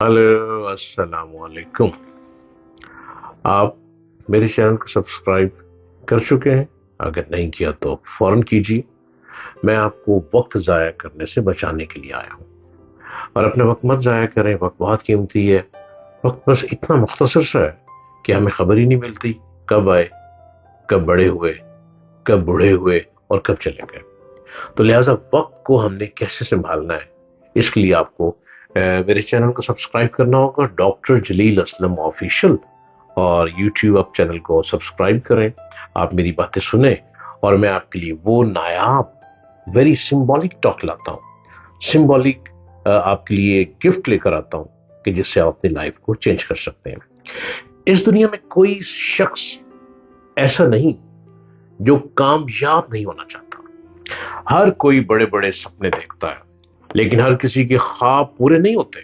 Hello, अस्सलाम वालेकुम। आप मेरे चैनल को सब्सक्राइब कर चुके हैं? अगर नहीं किया तो फौरन कीजिए। मैं आपको वक्त ज़ाया करने से बचाने के लिए आया हूँ। और अपने वक्त मत ज़ाया करें, वक्त बहुत कीमती है। वक्त बस इतना मुख्तसर सा है कि हमें खबर ही नहीं मिलती कब आए, कब बड़े हुए, कब बूढ़े हुए और कब चले गए। तो लिहाजा वक्त को हमने कैसे संभालना है, इसके लिए आपको मेरे चैनल को सब्सक्राइब करना होगा, डॉक्टर जलील असलम ऑफिशियल। और यूट्यूब आप चैनल को सब्सक्राइब करें, आप मेरी बातें सुने और मैं आपके लिए वो नायाब वेरी सिंबॉलिक टॉक लाता हूँ, सिंबॉलिक आपके लिए गिफ्ट लेकर आता हूँ कि जिससे आप अपनी लाइफ को चेंज कर सकते हैं। इस दुनिया में कोई शख्स ऐसा नहीं जो कामयाब नहीं होना चाहता। हर कोई बड़े बड़े सपने देखता है, लेकिन हर किसी के ख्वाब पूरे नहीं होते।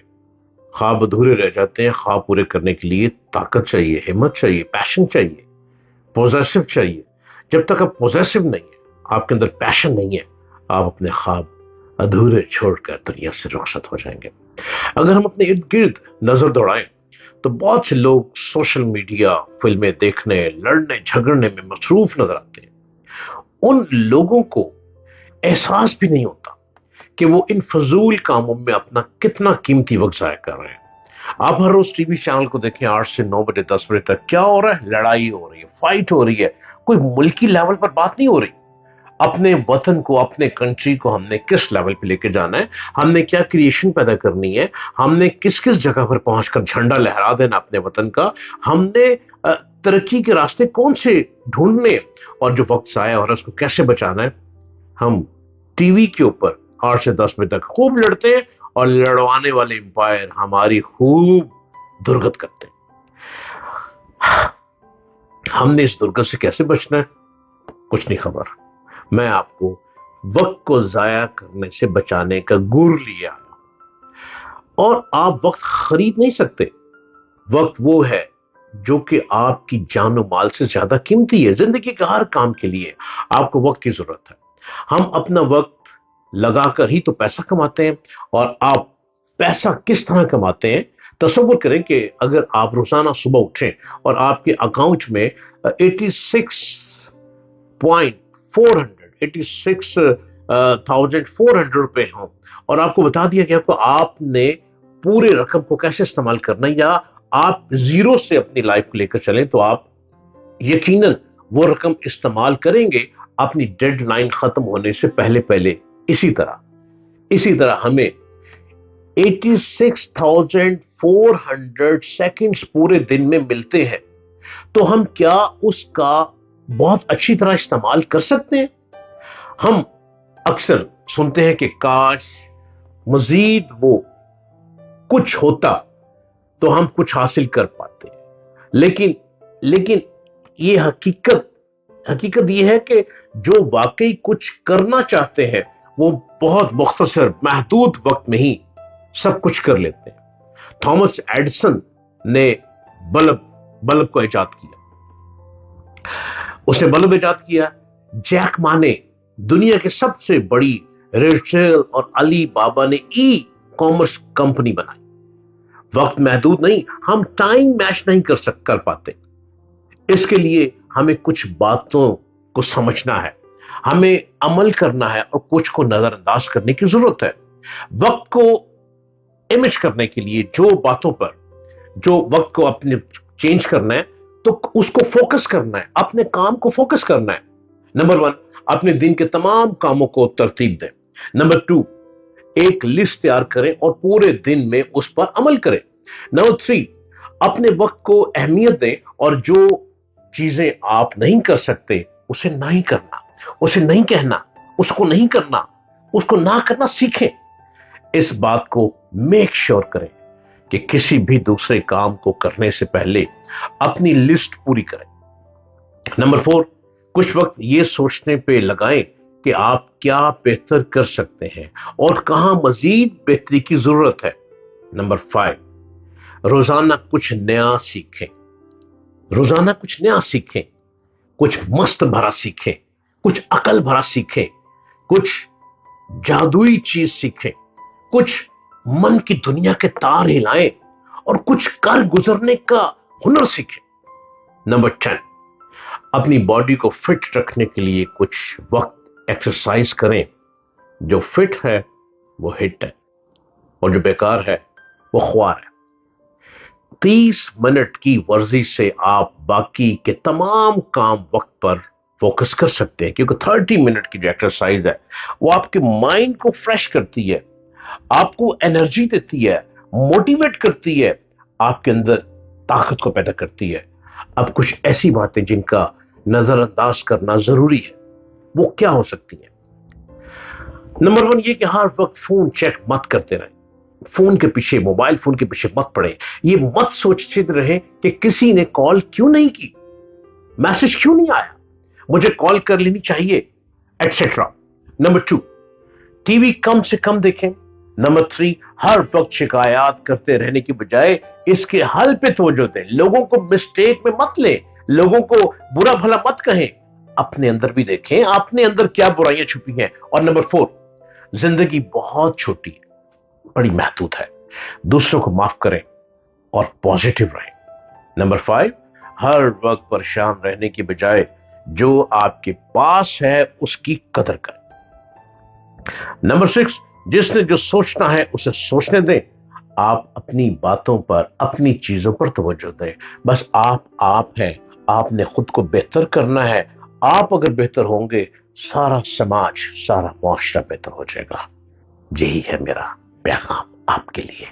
ख्वाब अधूरे रह जाते हैं। ख्वाब पूरे करने के लिए ताकत चाहिए, हिम्मत चाहिए, पैशन चाहिए, पोजेसिव चाहिए। जब तक आप पोजेसिव नहीं है, आपके अंदर पैशन नहीं है, आप अपने ख्वाब अधूरे छोड़कर दुनिया से रुखसत हो जाएंगे। अगर हम अपने इर्द गिर्द नजर दौड़ाएं तो बहुत से लोग सोशल मीडिया, फिल्में देखने, लड़ने झगड़ने में मसरूफ नजर आते हैं। उन लोगों को एहसास भी नहीं होता कि वो इन फजूल कामों में अपना कितना कीमती वक्त जाया कर रहे हैं। आप हर रोज टीवी चैनल को देखें, 8 से 9 बजे, 10 बजे तक क्या हो रहा है? लड़ाई हो रही है, फाइट हो रही है। कोई मुल्की लेवल पर बात नहीं हो रही। अपने वतन को, अपने कंट्री को हमने किस लेवल पे लेके जाना है, हमने क्या क्रिएशन पैदा करनी है, हमने किस किस जगह पर पहुंचकर झंडा लहरा देना अपने वतन का, हमने तरक्की के रास्ते कौन से ढूंढने, और जो वक्त जाया हो रहा है उसको कैसे बचाना है। हम टीवी के ऊपर 8 से 10 बजे तक खूब लड़ते हैं और लड़वाने वाले एम्पायर हमारी खूब दुर्गत करते हैं। हमने इस दुर्गत से कैसे बचना है, कुछ नहीं खबर। मैं आपको वक्त को जाया करने से बचाने का गुर लिया। और आप वक्त खरीद नहीं सकते। वक्त वो है जो कि आपकी जान और माल से ज्यादा कीमती है। जिंदगी के हर काम के लिए आपको वक्त की जरूरत है। हम अपना वक्त लगाकर ही तो पैसा कमाते हैं। और आप पैसा किस तरह कमाते हैं, तसव्वुर करें कि अगर आप रोजाना सुबह उठें और आपके अकाउंट में 86,400 रुपए हों और आपको बता दिया गया कि आपने पूरे रकम को कैसे इस्तेमाल करना है, या आप जीरो से अपनी लाइफ को लेकर चलें, तो आप यकीनन वो रकम इस्तेमाल करेंगे अपनी डेडलाइन खत्म होने से पहले पहले। इसी तरह हमें 86,400 सेकंड्स पूरे दिन में मिलते हैं, तो हम क्या उसका बहुत अच्छी तरह इस्तेमाल कर सकते हैं? हम अक्सर सुनते हैं कि काश मजीद वो कुछ होता तो हम कुछ हासिल कर पाते। लेकिन लेकिन ये हकीकत ये है कि जो वाकई कुछ करना चाहते हैं वो बहुत मुख्तसर महदूद वक्त में ही सब कुछ कर लेते हैं। थॉमस एडिसन ने बल्ब को इजाद किया। उसने बल्ब इजाद किया। जैक मा ने दुनिया की सबसे बड़ी रिटेल और अली बाबा ने ई कॉमर्स कंपनी बनाई। वक्त महदूद नहीं, हम टाइम मैच नहीं कर पाते। इसके लिए हमें कुछ बातों को समझना है, हमें अमल करना है और कुछ को नजरअंदाज करने की जरूरत है। वक्त को इमेज करने के लिए जो बातों पर, जो वक्त को अपने चेंज करना है, तो उसको फोकस करना है, अपने काम को फोकस करना है। नंबर 1, अपने दिन के तमाम कामों को तरतीब दें। नंबर 2, एक लिस्ट तैयार करें और पूरे दिन में उस पर अमल करें। नंबर 3, अपने वक्त को अहमियत दें और जो चीजें आप नहीं कर सकते उसे नहीं करना, उसे नहीं कहना, उसको नहीं करना, उसको ना करना सीखें। इस बात को मेक श्योर करें कि किसी भी दूसरे काम को करने से पहले अपनी लिस्ट पूरी करें। नंबर 4, कुछ वक्त ये सोचने पे लगाएं कि आप क्या बेहतर कर सकते हैं और कहां मजीद बेहतरी की जरूरत है। नंबर 5, रोजाना कुछ नया सीखें। रोजाना कुछ नया सीखें, कुछ मस्त भरा सीखें, कुछ अकल भरा सीखें, कुछ जादुई चीज सीखें, कुछ मन की दुनिया के तार हिलाएं और कुछ कर गुजरने का हुनर सीखें। नंबर 10, अपनी बॉडी को फिट रखने के लिए कुछ वक्त एक्सरसाइज करें। जो फिट है वो हिट है और जो बेकार है वो ख्वार है। 30 मिनट की वर्जिश से आप बाकी के तमाम काम वक्त पर फोकस कर सकते हैं, क्योंकि 30 मिनट की जो एक्सरसाइज है वो आपके माइंड को फ्रेश करती है, आपको एनर्जी देती है, मोटिवेट करती है, आपके अंदर ताकत को पैदा करती है। अब कुछ ऐसी बातें जिनका नजरअंदाज करना जरूरी है, वो क्या हो सकती है? नंबर 1 ये कि हर वक्त फोन चेक मत करते रहें। फोन के पीछे, मोबाइल फोन के पीछे मत पड़े। ये मत सोचते रहे कि किसी ने कॉल क्यों नहीं की, मैसेज क्यों नहीं आया, मुझे कॉल कर लेनी चाहिए, एटसेट्रा। नंबर 2, टीवी कम से कम देखें। नंबर 3, हर वक्त शिकायत करते रहने की बजाय इसके हल पे तवज्जो दें। लोगों को मिस्टेक में मत लें, लोगों को बुरा भला मत कहें, अपने अंदर भी देखें अपने अंदर क्या बुराइयां छुपी हैं। और नंबर 4, जिंदगी बहुत छोटी है, बड़ी महदूद है, दूसरों को माफ करें और पॉजिटिव रहें। नंबर 5, हर वक्त परेशान रहने की बजाय जो आपके पास है उसकी कदर करें। नंबर 6, जिसने जो सोचना है उसे सोचने दें। आप अपनी बातों पर, अपनी चीजों पर तवज्जो दें। बस आप हैं, आपने खुद को बेहतर करना है। आप अगर बेहतर होंगे, सारा समाज, सारा मुआशरा बेहतर हो जाएगा। यही है मेरा पैगाम आपके लिए।